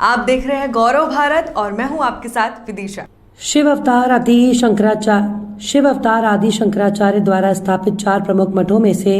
आप देख रहे हैं गौरव भारत और मैं हूं आपके साथ विदिशा। शिव अवतार आदि शंकराचार्य द्वारा स्थापित 4 प्रमुख मठों में से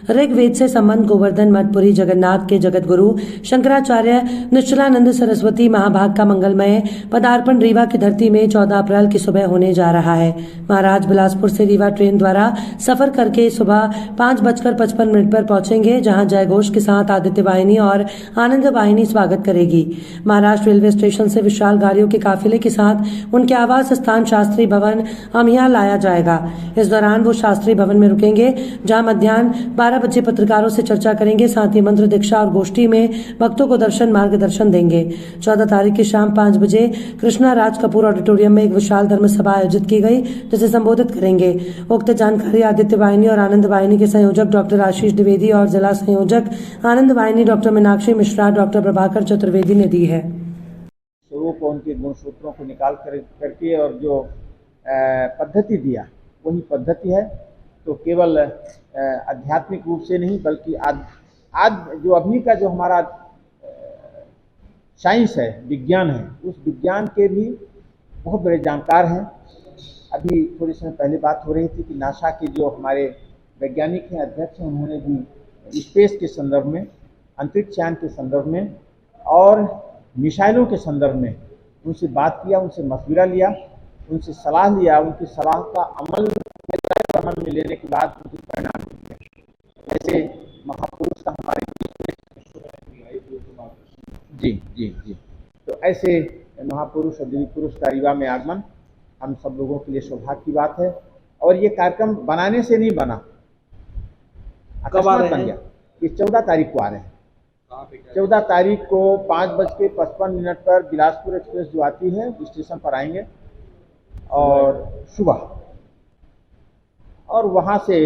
ऋग्वेद से संबंध गोवर्धन मठ पुरी जगन्नाथ के जगत गुरु शंकराचार्य निश्चलानंद सरस्वती महाभाग का मंगलमय पदार्पण रीवा की धरती में 14 अप्रैल की सुबह होने जा रहा है। महाराज बिलासपुर से रीवा ट्रेन द्वारा सफर करके सुबह 5:55 पर पहुंचेंगे, जहां जयघोष के साथ आदित्य वाहिनी और आनंद वाहिनी स्वागत करेगी। महाराष्ट्र रेलवे स्टेशन से विशाल गाड़ियों के काफिले के साथ उनके आवास स्थान शास्त्री भवन अमिया लाया जाएगा। इस दौरान वो शास्त्री भवन में रुकेंगे, जहां मध्याह्न 12 बजे पत्रकारों से चर्चा करेंगे। साथ ही मंत्र दीक्षा और गोष्ठी में भक्तों को दर्शन मार्गदर्शन देंगे। 14 तारीख की शाम 5 बजे कृष्णा राज कपूर ऑडिटोरियम में एक विशाल धर्म सभा आयोजित की गई, जिसे संबोधित करेंगे। उक्त जानकारी आदित्य वाहिनी और आनंद वाहिनी के संयोजक डॉक्टर आशीष द्विवेदी और जिला संयोजक आनंद वाहिनी डॉक्टर मीनाक्षी मिश्रा डॉक्टर प्रभाकर चतुर्वेदी ने दी है। स्वरूप उनके गुण सूत्रों को निकाल करके और जो पद्धति दिया वही पद्धति है। तो केवल आध्यात्मिक रूप से नहीं बल्कि आज जो अभी का जो हमारा साइंस है, विज्ञान है, उस विज्ञान के भी बहुत बड़े जानकार हैं। अभी थोड़े समय पहले बात हो रही थी कि नासा के जो हमारे वैज्ञानिक हैं, अध्यक्ष हैं, उन्होंने भी स्पेस के संदर्भ में, अंतरिक्ष यान के संदर्भ में और मिसाइलों के संदर्भ में उनसे बात किया, उनसे मशविरा लिया, उनसे सलाह लिया। उनकी सलाह का अमल में लेने के बाद उनके परिणाम मिले। ऐसे महापुरुष का हमारे जी तो ऐसे महापुरुष और दिव्य पुरुष का रीवा में आगमन हम सब लोगों के लिए सौभाग्य की बात है। और ये कार्यक्रम बनाने से नहीं बना, अकस्मात बन गया। ये 14 तारीख को आ रहे हैं। 14 तारीख को 5:55 पर बिलासपुर एक्सप्रेस जो आती है स्टेशन पर आएंगे और सुबह, और वहाँ से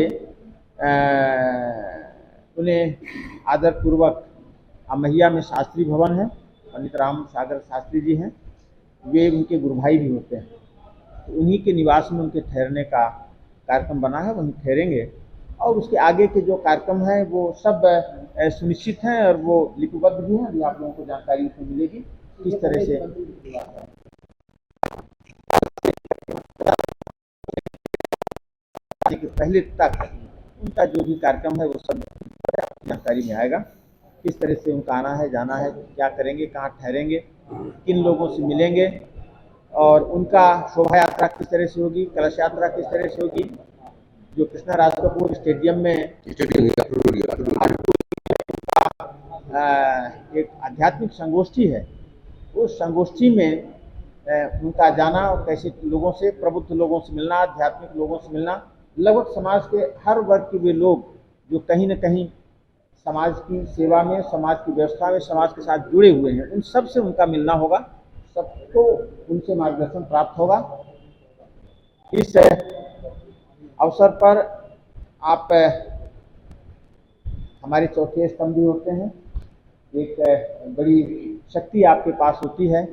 उन्हें आदरपूर्वक अमहिया में शास्त्री भवन है, पंडित राम सागर शास्त्री जी हैं, वे उनके गुरु भाई भी होते हैं। तो उन्हीं के निवास में उनके ठहरने का कार्यक्रम बना है, वहीं ठहरेंगे। और उसके आगे के जो कार्यक्रम हैं वो सब सुनिश्चित हैं और वो लिपिबद्ध भी हैं। अभी आप लोगों को जानकारी उसमें मिलेगी किस तरह से के पहले तक उनका जो भी कार्यक्रम है वो सब जानकारी में आएगा। किस तरह से उनका आना है, जाना है, क्या करेंगे, कहाँ ठहरेंगे, किन लोगों से मिलेंगे और उनका शोभा यात्रा किस तरह से होगी, कलश यात्रा किस तरह से होगी। जो कृष्णा राज कपूर स्टेडियम में एक आध्यात्मिक संगोष्ठी है, उस संगोष्ठी में उनका जाना और कैसे लोगों से, प्रबुद्ध लोगों से मिलना, आध्यात्मिक लोगों से मिलना, लगभग समाज के हर वर्ग के वे लोग जो कहीं न कहीं समाज की सेवा में, समाज की व्यवस्था में, समाज के साथ जुड़े हुए हैं, उन सब से उनका मिलना होगा, सबको उनसे मार्गदर्शन प्राप्त होगा। इस अवसर पर आप हमारे चौथे स्तंभ भी होते हैं। एक बड़ी शक्ति आपके पास होती है,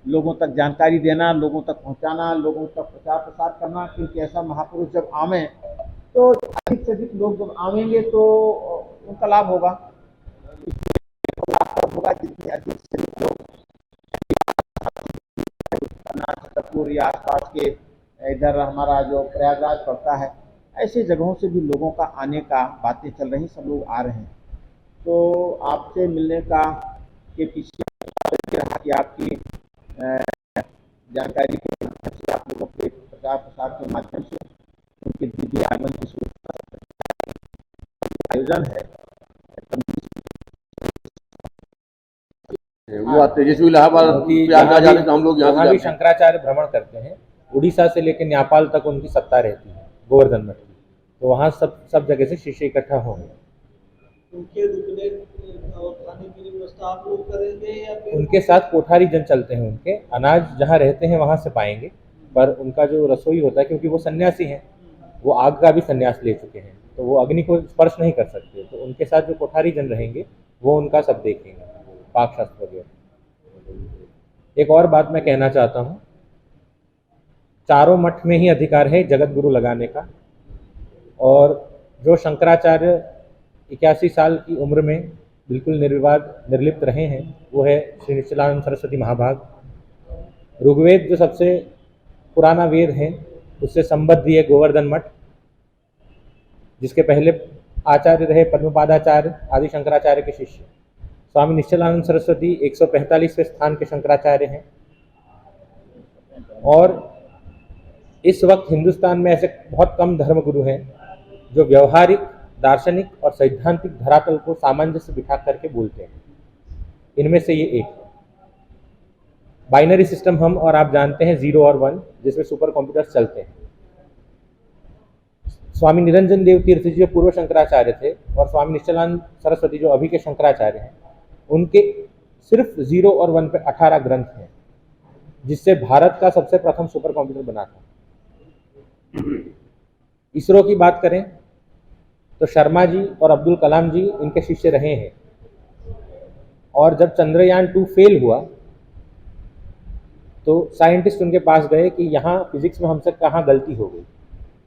लोगों तक जानकारी देना, लोगों तक पहुंचाना, लोगों तक प्रचार प्रसार करना। क्योंकि ऐसा महापुरुष जब आवे तो अधिक से अधिक लोग जब आवेंगे तो उनका लाभ होगा। जितने अधिक से अधिक लोग कर्नाटक या आसपास के इधर हमारा जो प्रयागराज पड़ता है, ऐसे जगहों से भी लोगों का आने का बातें चल रही, सब लोग आ रहे हैं। तो आपसे मिलने का के पीछे रहा कि आपकी जानकारी के माध्यम से, आप लोगों के प्रचार प्रसार के माध्यम से उनके दिव्य आगमन की आयोजन है। वो आते जैसे इलाहाबाद हम लोग यहाँ भी शंकराचार्य भ्रमण करते हैं। उड़ीसा से लेकर नेपाल तक उनकी सत्ता रहती है गोवर्धन मठ की, तो वहाँ सब जगह से शिष्य इकट्ठा होंगे। उनके रुकने और खाने की व्यवस्था आप लोग करेंगे या फिर उनके साथ कोठारी जन चलते हैं, उनके अनाज जहाँ रहते हैं वहाँ से पाएंगे, पर उनका जो रसोई होता है, क्योंकि वो सन्यासी हैं, वो आग का भी संन्यास ले चुके हैं, तो वो अग्नि को स्पर्श नहीं कर सकते। तो उनके साथ जो कोठारी जन रहेंगे वो उनका सब देखेंगे, पाक शास्त्र वगैरह। एक और बात मैं कहना चाहता हूँ, चारों मठ में ही अधिकार है जगत गुरु लगाने का। और जो शंकराचार्य 81 साल की उम्र में बिल्कुल निर्विवाद निर्लिप्त रहे हैं वो है श्री निश्चलानंद सरस्वती महाभाग। ऋग्वेद जो सबसे पुराना वेद है उससे संबद्ध ये गोवर्धन मठ, जिसके पहले आचार्य रहे पद्मपादाचार्य आदि शंकराचार्य के शिष्य। स्वामी निश्चलानंद सरस्वती 145वें स्थान के शंकराचार्य हैं और इस वक्त हिंदुस्तान में ऐसे बहुत कम धर्मगुरु हैं जो व्यवहारिक, दार्शनिक और सैद्धांतिक धरातल को सामंजस्य बिठा करके बोलते हैं। इनमें से ये एक बाइनरी सिस्टम हम और आप जानते हैं 0 और 1, जिसमें सुपर कंप्यूटर्स चलते हैं। स्वामी निरंजन देव तीर्थ जी जो पूर्व शंकराचार्य थे और स्वामी निश्चलानंद सरस्वती जो अभी के शंकराचार्य हैं, उनके सिर्फ 0 और 1 पे 18 ग्रंथ हैं, जिससे भारत का सबसे प्रथम सुपर कंप्यूटर बना था। इसरो की बात करें तो शर्मा जी और अब्दुल कलाम जी इनके शिष्य रहे हैं और जब चंद्रयान 2 फेल हुआ तो साइंटिस्ट उनके पास गए कि यहाँ फिजिक्स में हमसे कहाँ गलती हो गई।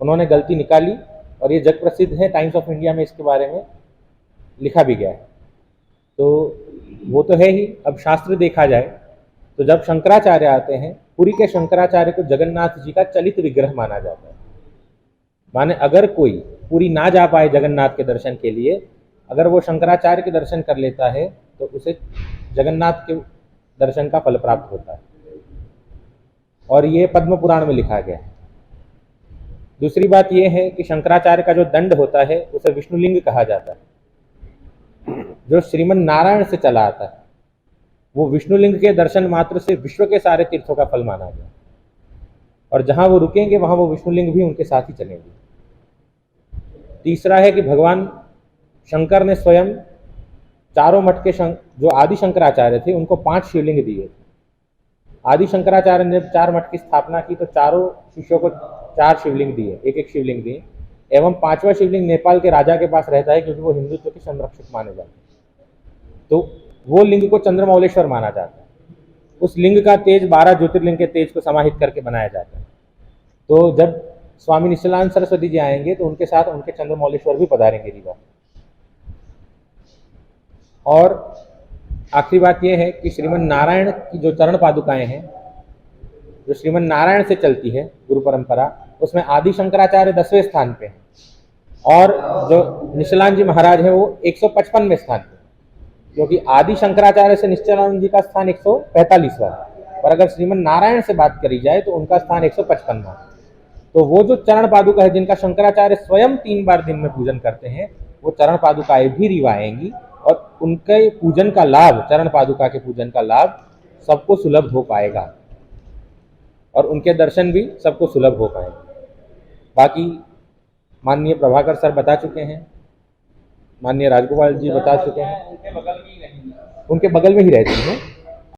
उन्होंने गलती निकाली और ये जग प्रसिद्ध है, टाइम्स ऑफ इंडिया में इसके बारे में लिखा भी गया है। तो वो तो है ही। अब शास्त्र देखा जाए तो जब शंकराचार्य आते हैं, पुरी के शंकराचार्य को जगन्नाथ जी का चलित विग्रह माना जाता है। माने अगर कोई पुरी ना जा पाए जगन्नाथ के दर्शन के लिए, अगर वो शंकराचार्य के दर्शन कर लेता है तो उसे जगन्नाथ के दर्शन का फल प्राप्त होता है और ये पद्म पुराण में लिखा गया है। दूसरी बात यह है कि शंकराचार्य का जो दंड होता है उसे विष्णुलिंग कहा जाता है, जो श्रीमन नारायण से चला आता है। वो विष्णुलिंग के दर्शन मात्र से विश्व के सारे तीर्थों का फल माना गया और जहां वो रुकेंगे वहां वो विष्णुलिंग भी उनके साथ ही चलेंगे। तीसरा है कि भगवान शंकर ने स्वयं चारों मठ के जो आदि शंकराचार्य थे उनको 5 शिवलिंग दिए थे। आदि शंकराचार्य ने जब 4 मठ की स्थापना की तो चारों शिष्यों को 4 शिवलिंग दिए, एक शिवलिंग दिए, एवं 5वां शिवलिंग नेपाल के राजा के पास रहता है क्योंकि वो हिंदुत्व के संरक्षक माने जाते हैं। तो वो लिंग को चंद्रमौलेश्वर माना जाता है। उस लिंग का तेज 12 ज्योतिर्लिंग के तेज को समाहित करके बनाया जाता है। तो जब स्वामी निश्चलानंद सरस्वती जी आएंगे तो उनके साथ उनके चंद्रमौलेश्वर भी पधारेंगे रीवा। और आखिरी बात यह है कि श्रीमन नारायण की जो चरण पादुकाएं हैं, जो श्रीमन नारायण से चलती है गुरु परंपरा, उसमें आदि शंकराचार्य 10वें स्थान पे हैं और जो निश्चलानंद जी महाराज हैं वो 155वें स्थान पे, क्योंकि आदि शंकराचार्य से निश्चलानंद जी का स्थान 145वां है, पर अगर श्रीमन नारायण से बात करी जाए तो उनका स्थान 155वां। तो वो जो चरण पादुका है जिनका शंकराचार्य स्वयं 3 बार दिन में पूजन करते हैं, वो चरण पादुकाएं भी रीवा आएंगी और उनके पूजन का लाभ, चरण पादुका के पूजन का लाभ सबको सुलभ हो पाएगा और उनके दर्शन भी सबको सुलभ हो पाएंगे। बाकी माननीय प्रभाकर सर बता चुके हैं, माननीय राजगोपाल जी बता चुके हैं, उनके बगल में ही रहती हैं।